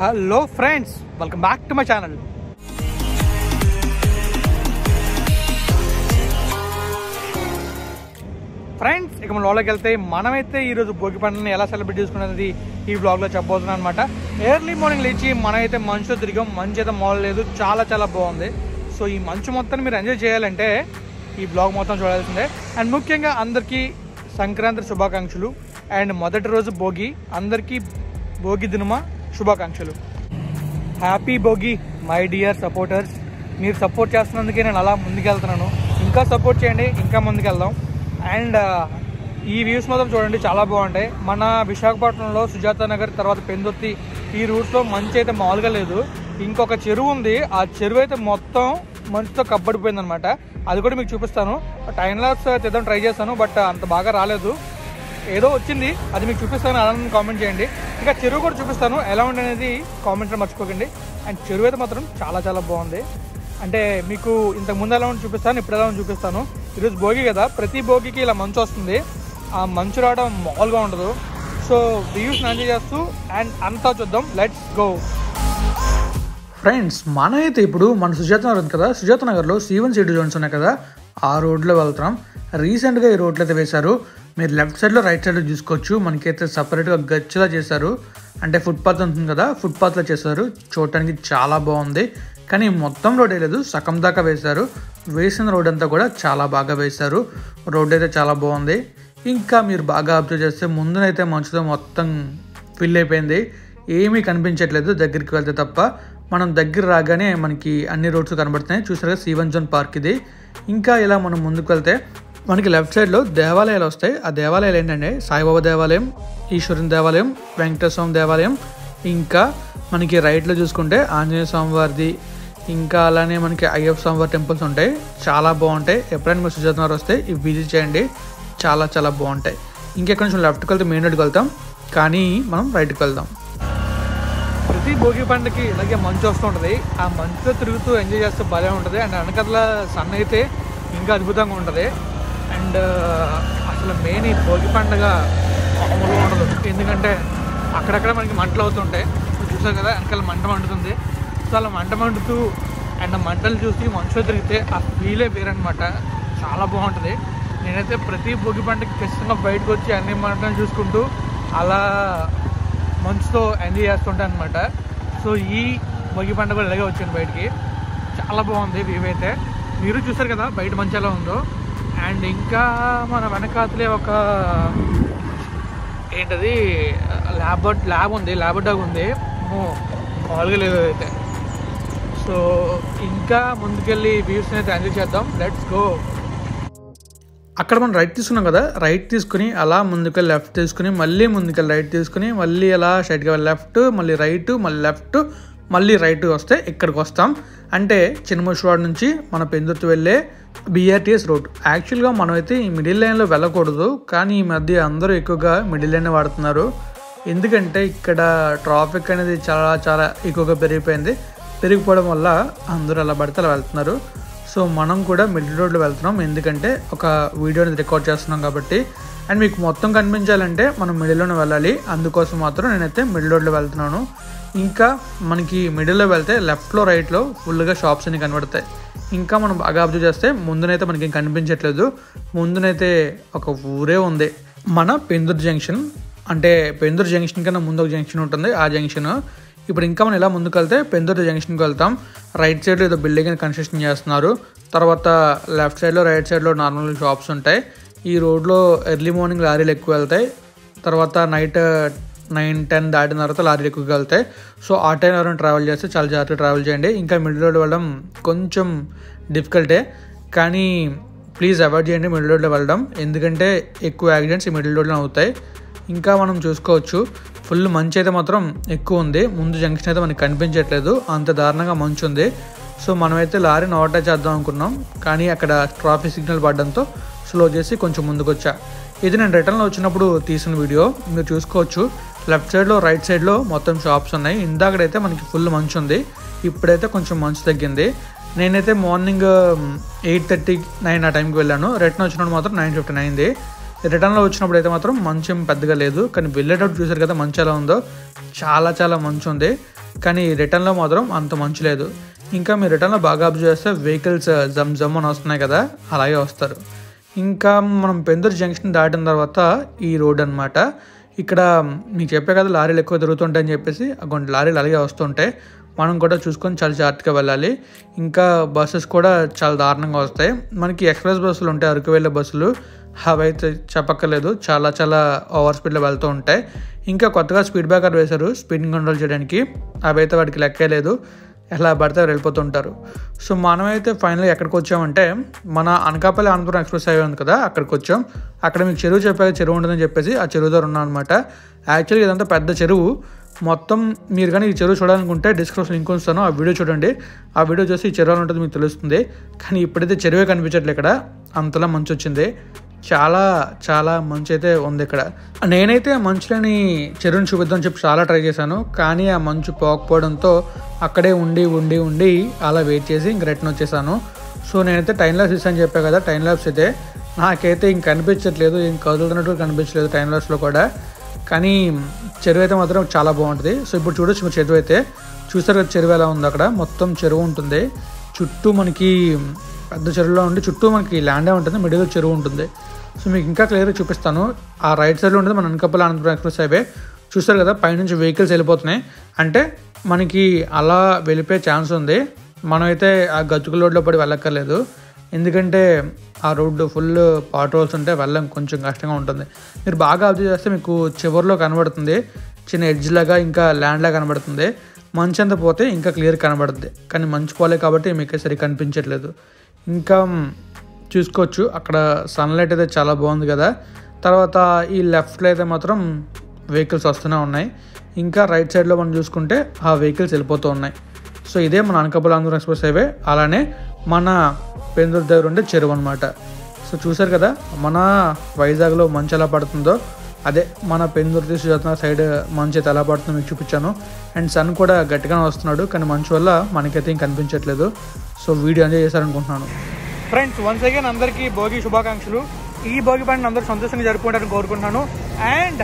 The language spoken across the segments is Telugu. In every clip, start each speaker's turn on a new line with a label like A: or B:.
A: Hello friends, welcome back to my channel. Friends, ఇక మన వ్లాగ్లోకి వెళ్తే మనమైతే ఈరోజు భోగి పండుగని ఎలా సెలబ్రేట్ చేసుకునేది ఈ వ్లాగ్లో చెప్పబోతున్నాను అనమాట. ఎర్లీ మార్నింగ్ లేచి మనమైతే మంచులో తిరిగాం. మంచు అయితే మారలేదు, చాలా చాలా బాగుంది. సో ఈ మంచు మొత్తాన్ని మీరు ఎంజాయ్ చేయాలంటే ఈ బ్లాగ్ మొత్తం చూడాల్సిందే. అండ్ ముఖ్యంగా అందరికీ సంక్రాంతి శుభాకాంక్షలు. అండ్ మొదటి రోజు భోగి, అందరికీ భోగి దినమ శుభాకాంక్షలు. Happy Bhogi my dear supporters. మీరు సపోర్ట్ చేస్తున్నందుకే నేను అలా ముందుకెళ్తున్నాను. ఇంకా సపోర్ట్ చేయండి, ఇంకా ముందుకెళ్దాం. అండ్ ఈ వ్యూస్ మాత్రం చూడండి, చాలా బాగుంటాయి. మన విశాఖపట్నంలో సుజాత నగర్, తర్వాత పెందుర్తి, ఈ రూట్స్లో మంచి అయితే మామూలుగా లేదు. ఇంకొక చెరువు ఉంది, ఆ చెరువు అయితే మొత్తం మంచుతో కప్పడిపోయింది అనమాట. అది కూడా మీకు చూపిస్తాను. టైం లాప్స్ తెద్దాం ట్రై చేస్తాను, బట్ అంత బాగా రాలేదు. ఏదో వచ్చింది, అది మీకు చూపిస్తాను. అలా కామెంట్ చేయండి. ఇంకా చెరువు కూడా చూపిస్తాను, ఎలా ఉండనేది కామెంట్లో మర్చిపోకండి. అండ్ చెరువు అయితే మాత్రం చాలా చాలా బాగుంది. అంటే మీకు ఇంతకు ముందు ఎలా ఉండి చూపిస్తాను, ఇప్పుడు ఎలా ఉండి చూపిస్తాను. ఈరోజు భోగి కదా, ప్రతి భోగికి ఇలా మంచు వస్తుంది. ఆ మంచు రావడం మామూలుగా ఉండదు. సో వ్యూస్ని ఎంజాయ్ చేస్తూ అండ్ అంతా చూద్దాం. Let's go. ఫ్రెండ్స్, మనమైతే ఇప్పుడు మన సుజాత నగర్ ఉంది కదా, సుజాత నగర్లో C1 సిటీ జోన్స్ ఉన్నాయి కదా, ఆ రోడ్లో వెళ్తున్నాం. రీసెంట్గా ఈ రోడ్లు అయితే వేశారు. మీరు లెఫ్ట్ సైడ్లో రైట్ సైడ్లో చూసుకోవచ్చు. మనకైతే సపరేట్గా గచ్చిలా చేశారు. అంటే ఫుట్పాత్ ఉంటుంది కదా, ఫుట్పాత్లో చేశారు. చూడటానికి చాలా బాగుంది. కానీ మొత్తం రోడ్ వేయలేదు, సగం దాకా వేశారు. వేసిన రోడ్ అంతా కూడా చాలా బాగా వేశారు. రోడ్ అయితే చాలా బాగుంది. ఇంకా మీరు బాగా అబ్జర్వ్ చేస్తే ముందునైతే మంచుతో మొత్తం ఫిల్ అయిపోయింది. ఏమీ కనిపించట్లేదు దగ్గరికి వెళ్తే తప్ప. మనం దగ్గర రాగానే మనకి అన్ని రోడ్స్ కనబడుతున్నాయి. చూసారుగా C1 జోన్ పార్క్ ఇది. ఇంకా ఇలా మనం ముందుకు వెళ్తే మనకి లెఫ్ట్ సైడ్లో దేవాలయాలు వస్తాయి. ఆ దేవాలయాలు ఏంటంటే సాయిబాబా దేవాలయం, ఈశ్వరుని దేవాలయం, వెంకటేశ్వర స్వామి దేవాలయం, ఇంకా మనకి రైట్లో చూసుకుంటే ఆంజనేయ స్వామి వారిది, ఇంకా అలానే మనకి అయ్యప్ప స్వామి వారి టెంపుల్స్ ఉంటాయి. చాలా బాగుంటాయి. ఎప్పుడైనా మీరు సుజాత నగర్ వస్తే ఇవి విజిట్ చేయండి, చాలా చాలా బాగుంటాయి. ఇంకెక్కడ నుంచి లెఫ్ట్కి వెళ్తే మెయిన్ రోడ్కి వెళ్తాం, కానీ మనం రైట్కి వెళ్దాం. ప్రతి భోగి పండుగకి ఇలాగే మంచు వస్తూ ఉంటుంది. ఆ మంచుతో తిరుగుతూ ఎంజాయ్ చేస్తే భలే ఉంటుంది. అండ్ వెనకట్ల సన్ అయితే ఇంకా అద్భుతంగా ఉంటుంది. అండ్ అసలు మెయిన్ ఈ భోగి పండుగ మామూలుగా ఉండదు. ఎందుకంటే అక్కడక్కడ మనకి మంటలు అవుతుంటాయి. చూసారు కదా, వెనకాల మంట మండుతుంది. సో అలా మంట మండుతూ అండ్ మంటలు చూసి మంచులో తిరిగితే ఆ ఫీలే వేరనమాట. చాలా బాగుంటుంది. నేనైతే ప్రతి భోగి పండుగకి ఖచ్చితంగా బయటకు వచ్చి అన్ని మంటలు చూసుకుంటూ అలా మంచుతో ఎంజాయ్ చేస్తుంటాను అనమాట. సో ఈ భోగి పండుగ కూడా ఇలాగే వచ్చాను బయటికి. చాలా బాగుంది వ్యూ అయితే. మీరు చూసారు కదా బయట మంచి ఎలా ఉందో. అండ్ ఇంకా మన వెనకాతలే ఒక ఏంటది ల్యాబ్ ఉంది, ల్యాబొరేటరీ ఉంది. మామూలుగా లేదు అయితే. సో ఇంకా ముందుకెళ్ళి వ్యూస్ని అయితే ఎంజాయ్ చేద్దాం. Let's go. అక్కడ మనం రైట్ తీసుకున్నాం కదా, రైట్ తీసుకుని అలా ముందుకెళ్ళి లెఫ్ట్ తీసుకుని మళ్ళీ ముందుకెళ్ళి రైట్ తీసుకుని మళ్ళీ అలా స్ట్రైట్గా లెఫ్ట్, మళ్ళీ రైట్, మళ్ళీ లెఫ్ట్, మళ్ళీ రైట్ వస్తే ఇక్కడికి వస్తాం. అంటే చిన్నమూషివాడ నుంచి మన పెందుర్తి వెళ్ళే BRTS రోడ్. యాక్చువల్గా మనమైతే ఈ మిడిల్ లైన్లో వెళ్ళకూడదు, కానీ ఈ మధ్య అందరూ ఎక్కువగా మిడిల్ లైన్ వాడుతున్నారు. ఎందుకంటే ఇక్కడ ట్రాఫిక్ అనేది చాలా చాలా ఎక్కువగా పెరిగిపోవడం వల్ల అందరూ అలా పడితే అలా వెళ్తున్నారు. సో మనం కూడా మిడిల్ రోడ్లో వెళ్తున్నాం, ఎందుకంటే ఒక వీడియోని రికార్డ్ చేస్తున్నాం కాబట్టి. అండ్ మీకు మొత్తం కనిపించాలంటే మనం మిడిల్లోనే వెళ్ళాలి. అందుకోసం మాత్రం నేనైతే మిడిల్ రోడ్లో వెళ్తున్నాను. ఇంకా మనకి మిడిల్లో వెళ్తే లెఫ్ట్లో రైట్లో ఫుల్గా షాప్స్ అన్ని కనబడతాయి. ఇంకా మనం బాగా అబ్జర్వ్ చేస్తే ముందునైతే మనకి ఏం కనిపించట్లేదు. ముందునైతే ఒక ఊరే ఉంది, మన పెందుర్తి జంక్షన్. అంటే పెందుర్తి జంక్షన్ కన్నా ముందు ఒక జంక్షన్ ఉంటుంది, ఆ జంక్షన్. ఇప్పుడు ఇంకా మనం ఇలా ముందుకు వెళ్తే పెందుర్తి జంక్షన్కి వెళ్తాం. రైట్ సైడ్లో ఏదో బిల్డింగ్ కన్స్ట్రక్షన్ చేస్తున్నారు. తర్వాత లెఫ్ట్ సైడ్లో రైట్ సైడ్లో నార్మల్ షాప్స్ ఉంటాయి. ఈ రోడ్లో ఎర్లీ మార్నింగ్ లారీలు ఎక్కువ వెళ్తాయి. తర్వాత నైట్ 9-10 దాటిన తర్వాత లారీలు ఎక్కువగా వెళ్తాయి. సో ఆ టైం ఎవరైనా ట్రావెల్ చేస్తే చాలా జాగ్రత్తగా ట్రావెల్ చేయండి. ఇంకా మిడిల్ రోడ్ వెళ్ళడం కొంచెం డిఫికల్టే, కానీ ప్లీజ్ అవాయిడ్ చేయండి మిడిల్ రోడ్లో వెళ్ళడం. ఎందుకంటే ఎక్కువ యాక్సిడెంట్స్ ఈ మిడిల్ రోడ్లో అవుతాయి. ఇంకా మనం చూసుకోవచ్చు ఫుల్ మంచు అయితే మాత్రం ఎక్కువ ఉంది. ముందు జంక్షన్ అయితే మనకి కనిపించట్లేదు, అంత దారుణంగా మంచు ఉంది. సో మనమైతే లారీని ఓవర్టేక్ చేద్దాం అనుకున్నాం, కానీ అక్కడ ట్రాఫిక్ సిగ్నల్ పడడంతో స్లో చేసి కొంచెం ముందుకు వచ్చా. ఇది నేను రిటర్న్లో వచ్చినప్పుడు తీసిన వీడియో, మీరు చూసుకోవచ్చు. లెఫ్ట్ సైడ్లో రైట్ సైడ్లో మొత్తం షాప్స్ ఉన్నాయి. ఇందాకడైతే మనకి ఫుల్ మంచు ఉంది, ఇప్పుడైతే కొంచెం మంచు తగ్గింది. నేనైతే మార్నింగ్ 8:30-9 ఆ టైంకి వెళ్ళాను. రిటర్న్ వచ్చినప్పుడు మాత్రం 9:59 అయింది. రిటర్న్లో వచ్చినప్పుడు అయితే మాత్రం మంచు ఏం పెద్దగా లేదు, కానీ వెళ్ళేటప్పుడు చూసారు కదా మంచు ఎలా ఉందో, చాలా చాలా మంచు ఉంది. కానీ రిటర్న్లో మాత్రం అంత మంచు లేదు. ఇంకా మీరు రిటర్న్లో బాగా అబ్జర్వ్ చేస్తే వెహికల్స్ జమ్ అని వస్తున్నాయి కదా, అలాగే వస్తారు. ఇంకా మనం పెందుర్తి జంక్షన్ దాటిన తర్వాత ఈ రోడ్ అనమాట. ఇక్కడ మీకు చెప్పే కదా లారీలు ఎక్కువ తిరుగుతుంటాయని చెప్పేసి, కొన్ని లారీలు అలాగే వస్తుంటాయి. మనం కూడా చూసుకొని చాలా జాగ్రత్తగా వెళ్ళాలి. ఇంకా బస్సెస్ కూడా చాలా దారుణంగా వస్తాయి. మనకి ఎక్స్ప్రెస్ బస్సులు ఉంటాయి, అరకు వెళ్ళే బస్సులు, అవి అయితే చెప్పక్కర్లేదు, చాలా చాలా ఓవర్ స్పీడ్లో వెళ్తూ ఉంటాయి. ఇంకా కొత్తగా స్పీడ్ బ్రేకర్ వేశారు స్పీడ్ కంట్రోల్ చేయడానికి, అవి అయితే వాటికి లెక్కే లేదు, ఎలా పడితే వెళ్ళిపోతుంటారు. సో మనమైతే ఫైనల్గా ఎక్కడికి వచ్చామంటే మన అనకాపల్లి అనంతపురం ఎక్స్ప్రెస్ హైవే ఉంది కదా, అక్కడికి వచ్చాం. అక్కడ మీకు చెరువు చెప్పాక చెరువు ఉంటుందని చెప్పేసి ఆ చెరువు దగ్గర ఉన్నాం అనమాట. యాక్చువల్లీ ఇదంతా పెద్ద చెరువు. మొత్తం మీరు కానీ ఈ చెరువు చూడాలనుకుంటే డిస్క్రిప్షన్ లింక్ ఉంచుతాను, ఆ వీడియో చూడండి. ఆ వీడియో చూసి ఈ చెరువు ఉంటుంది మీకు తెలుస్తుంది. కానీ ఇప్పుడైతే చెరువే కనిపించట్లేదు ఇక్కడ, అంతలా మంచు వచ్చింది. చాలా చాలా మంచు అయితే ఉంది ఇక్కడ. నేనైతే మంచులని చెరువుని చూపిద్దామని చెప్పి చాలా ట్రై చేశాను, కానీ ఆ మంచు పోకపోవడంతో అక్కడే ఉండి ఉండి ఉండి అలా వెయిట్ చేసి ఇంక రిటర్న్ వచ్చేసాను. సో నేనైతే టైం ల్యాబ్స్ ఇస్తాను చెప్పాను కదా, టైం ల్యాబ్స్ అయితే నాకైతే ఇంక కనిపించట్లేదు, ఇంక కదులుతున్నట్టు కనిపించలేదు టైం ల్యాబ్స్లో కూడా. కానీ చెరువు అయితే మాత్రం చాలా బాగుంటుంది. సో ఇప్పుడు చూడొచ్చు మీరు చెరువు అయితే, చూసారు కదా చెరువు ఎలా ఉంది, అక్కడ మొత్తం చెరువు ఉంటుంది. చుట్టూ మనకి పెద్ద చెరువులో ఉండి చుట్టూ మనకి ల్యాండే ఉంటుంది, మిడిల్లో చెరువు ఉంటుంది. సో మీకు ఇంకా క్లియర్గా చూపిస్తాను. ఆ రైట్ సైడ్లో ఉంటుంది మన అనకాపల్లి అనంతపురం ఎక్స్ప్రెస్ హైవే. చూస్తారు కదా పైనుంచి వెహికల్స్ వెళ్ళిపోతున్నాయి, అంటే మనకి అలా వెళ్ళిపోయే ఛాన్స్ ఉంది. మనమైతే ఆ గతుకుల రోడ్లో పడి వెళ్ళక్కర్లేదు, ఎందుకంటే ఆ రోడ్డు ఫుల్ పాట్ హోల్స్ ఉంటే వెళ్ళడం కొంచెం కష్టంగా ఉంటుంది. మీరు బాగా అబ్జర్వ్ చేస్తే మీకు చివరిలో కనబడుతుంది చిన్న ఎడ్జ్ లాగా, ఇంకా ల్యాండ్ లాగా కనబడుతుంది. మంచు అంతా పోతే ఇంకా క్లియర్ కనబడుతుంది, కానీ మంచు పోలే కాబట్టి మీకు సరిగ్గా కనిపించట్లేదు. ఇంకా చూసుకోవచ్చు అక్కడ సన్లైట్ అయితే చాలా బాగుంది కదా. తర్వాత ఈ లెఫ్ట్లో అయితే మాత్రం వెహికల్స్ వస్తూనే ఉన్నాయి. ఇంకా రైట్ సైడ్లో మనం చూసుకుంటే ఆ వెహికల్స్ వెళ్ళిపోతూ ఉన్నాయి. సో ఇదే మన అనకాపల్లి అనంతపురం ఎక్స్ప్రెస్ హైవే, అలానే మన పెందుర్తి దగ్గర ఉండే చెరువు అనమాట. సో చూసారు కదా మన వైజాగ్లో మంచు ఎలా పడుతుందో, అదే మన పెందుర్తి సుజాత సైడ్ మంచు అయితే ఎలా పడుతుందో మీకు చూపించాను. అండ్ సన్ కూడా గట్టిగానే వస్తున్నాడు, కానీ మంచు వల్ల మనకైతే ఏం కనిపించట్లేదు. సో వీడియో ఎంజాయ్ చేశారనుకుంటున్నాను. ఫ్రెండ్స్ వన్స్ అగైన్ అందరికీ భోగి శుభాకాంక్షలు. ఈ భోగి పండుగ అందరూ సంతోషంగా జరుపుకుంటారని కోరుకుంటున్నాను. అండ్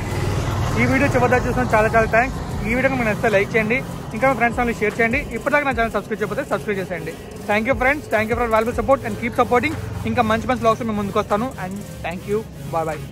A: ఈ వీడియో చివరిదాకా చూసిన చాలా చాలా థ్యాంక్స్. ఈ వీడియోకి మీరు నచ్చితే లైక్ చేయండి, ఇంకా మీ ఫ్రెండ్స్ షేర్ చేయండి. ఇప్పటిదాకా నా ఛానల్ సబ్స్క్రైబ్ చేయకపోతే సబ్స్క్రైబ్ చేసేయండి. Thank you friends, thank you for valuable support and keep supporting. ఇంకా మంచి మంచి వ్లాగ్స్ మేము ముందుకు వస్తాను. And thank you, bye bye.